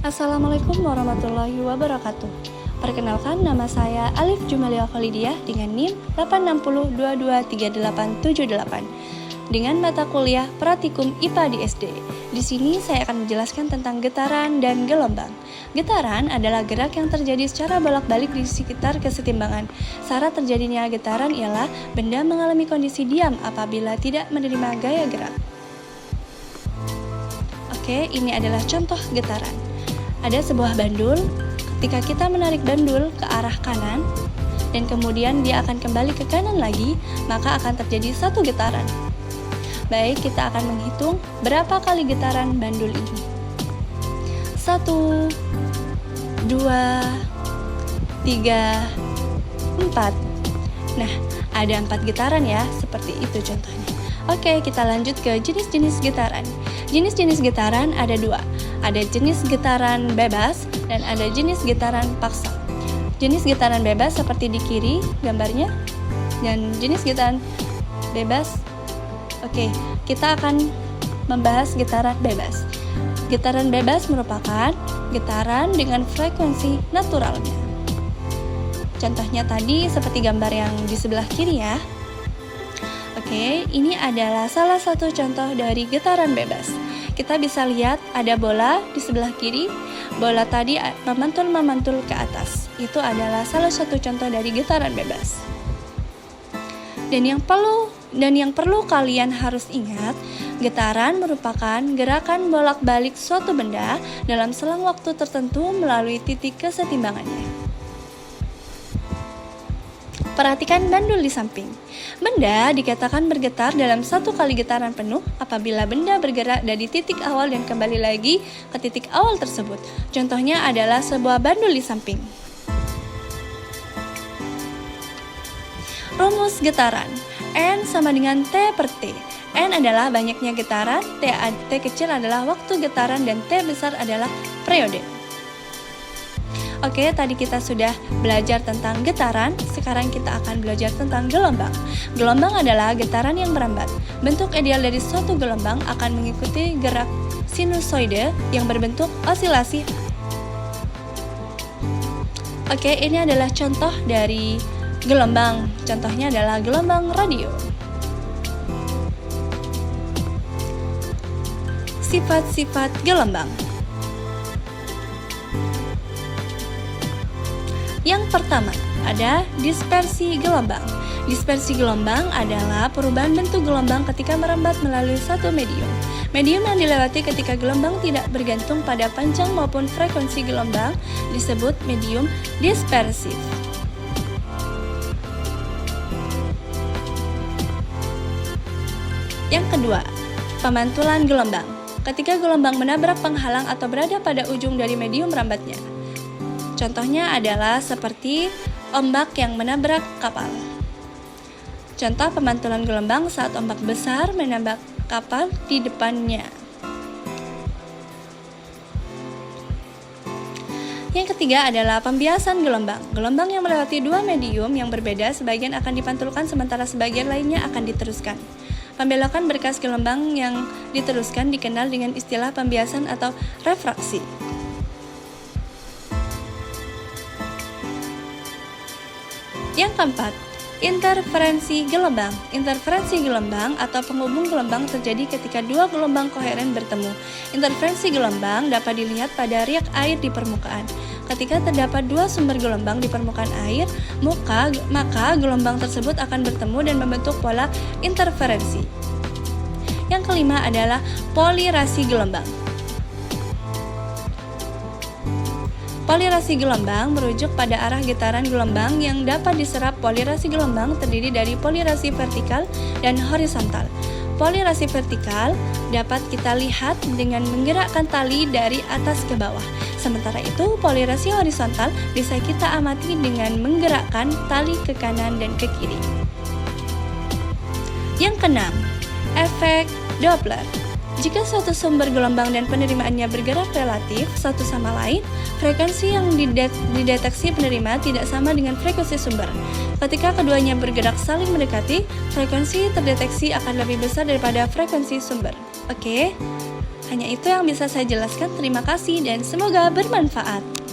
Assalamualaikum warahmatullahi wabarakatuh. Perkenalkan, nama saya Alif Jumalia Khalidiah dengan NIM 860223878 dengan mata kuliah Praktikum IPA di SD. Di sini saya akan menjelaskan tentang getaran dan gelombang. Getaran adalah gerak yang terjadi secara bolak-balik di sekitar kesetimbangan. Syarat terjadinya getaran ialah benda mengalami kondisi diam apabila tidak menerima gaya gerak. Oke, ini adalah contoh getaran. Ada sebuah bandul, ketika kita menarik bandul ke arah kanan dan kemudian dia akan kembali ke kanan lagi, maka akan terjadi satu getaran. Baik, kita akan menghitung berapa kali getaran bandul ini. 1, 2, 3, 4. Nah, ada 4 getaran ya, seperti itu contohnya. Oke, kita lanjut ke jenis-jenis getaran. Jenis-jenis getaran ada 2. Ada jenis getaran bebas dan ada jenis getaran paksa. Jenis getaran bebas seperti di kiri gambarnya, dan jenis getaran bebas. Oke, kita akan membahas getaran bebas. Getaran bebas merupakan getaran dengan frekuensi naturalnya. Contohnya tadi seperti gambar yang di sebelah kiri ya. Oke, ini adalah salah satu contoh dari getaran bebas. Kita bisa lihat ada bola di sebelah kiri. Bola tadi memantul ke atas. Itu adalah salah satu contoh dari getaran bebas. Dan yang perlu kalian harus ingat, getaran merupakan gerakan bolak-balik suatu benda dalam selang waktu tertentu melalui titik kesetimbangannya. Perhatikan bandul di samping. Benda dikatakan bergetar dalam satu kali getaran penuh apabila benda bergerak dari titik awal dan kembali lagi ke titik awal tersebut. Contohnya adalah sebuah bandul di samping. Rumus getaran. N sama dengan T per T. N adalah banyaknya getaran, T kecil adalah waktu getaran, dan T besar adalah periode. Oke, tadi kita sudah belajar tentang getaran, sekarang kita akan belajar tentang gelombang. Gelombang adalah getaran yang merambat. Bentuk ideal dari suatu gelombang akan mengikuti gerak sinusoide yang berbentuk osilasi. Oke, ini adalah contoh dari gelombang. Contohnya adalah gelombang radio. Sifat-sifat gelombang. Yang pertama, ada dispersi gelombang. Dispersi gelombang adalah perubahan bentuk gelombang ketika merambat melalui satu medium. Medium yang dilewati ketika gelombang tidak bergantung pada panjang maupun frekuensi gelombang disebut medium dispersif. Yang kedua, pemantulan gelombang. Ketika gelombang menabrak penghalang atau berada pada ujung dari medium merambatnya. Contohnya adalah seperti ombak yang menabrak kapal. Contoh pemantulan gelombang saat ombak besar menabrak kapal di depannya. Yang ketiga adalah pembiasan gelombang. Gelombang yang melewati dua medium yang berbeda sebagian akan dipantulkan sementara sebagian lainnya akan diteruskan. Pembelokan berkas gelombang yang diteruskan dikenal dengan istilah pembiasan atau refraksi. Yang keempat, interferensi gelombang. Interferensi gelombang atau penghubung gelombang terjadi ketika dua gelombang koheren bertemu. Interferensi gelombang dapat dilihat pada riak air di permukaan. Ketika terdapat dua sumber gelombang di permukaan air, maka gelombang tersebut akan bertemu dan membentuk pola interferensi. Yang kelima adalah polirasi gelombang. Polirasi gelombang merujuk pada arah getaran gelombang yang dapat diserap. Polirasi gelombang terdiri dari polirasi vertikal dan horizontal. Polirasi vertikal dapat kita lihat dengan menggerakkan tali dari atas ke bawah. Sementara itu, polirasi horizontal bisa kita amati dengan menggerakkan tali ke kanan dan ke kiri. Yang keenam, efek Doppler. Jika suatu sumber gelombang dan penerimaannya bergerak relatif satu sama lain, frekuensi yang dideteksi penerima tidak sama dengan frekuensi sumber. Ketika keduanya bergerak saling mendekati, frekuensi terdeteksi akan lebih besar daripada frekuensi sumber. Oke, Hanya itu yang bisa saya jelaskan. Terima kasih dan semoga bermanfaat.